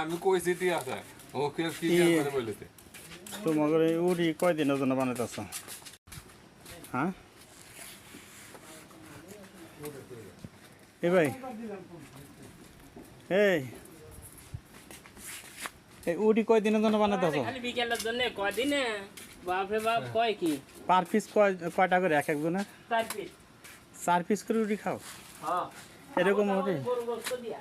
আমি কইছি ঠিক আছে ওকে কি করে বলেছে তোমাদের এই উড়ি কয়দিনের জন্য বানাইতেছ? হ্যাঁ এ ভাই, এই উড়ি কয়দিনের জন্য বানাইতেছ? খালি বিকেলের জন্য কয়দিনে বাপরে বাপ কয় কি পার পিস কয়টা করে এক একজনের? 4 পিস 4 পিস করে উড়ি খাও? হ্যাঁ এরকম উড়ি? গরু গোশত দিয়া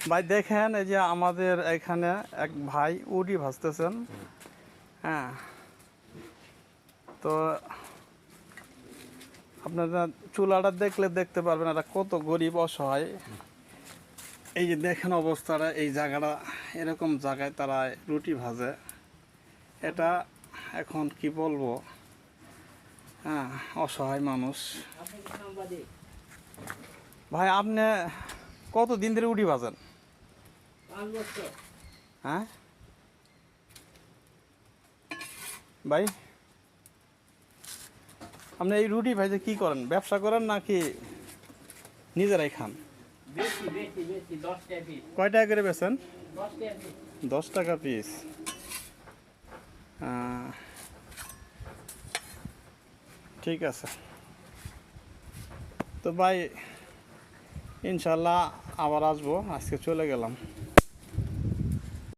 ভাই দেখেন, এই যে আমাদের এখানে এক ভাই উড়ি ভাজতেছেন। হ্যাঁ, তো আপনারা চুলাটা দেখলে দেখতে পারবেন এটা কত গরিব অসহায়। এই যে দেখেন অবস্থাটা, এই জায়গাটা এরকম জায়গায় তারা রুটি ভাজে। এটা এখন কি বলবো, হ্যাঁ, অসহায় মানুষ। ভাই আপনি কত দিন ধরে রুটি ভাজেন? 5 বছর। হ্যাঁ ভাই, আপনি এই রুটি ভাইজে কি করেন? ব্যবসা করেন নাকি নিজেরাই খান? বেশি বেশি বেশি 10 টাকা পিস। কয় টাকা করে বেচেন? 10 টাকা পিস। 10 টাকা পিস। ঠিক আছে, তো ভাই ইনশাল্লাহ আবার আসবো, আজকে চলে গেলাম।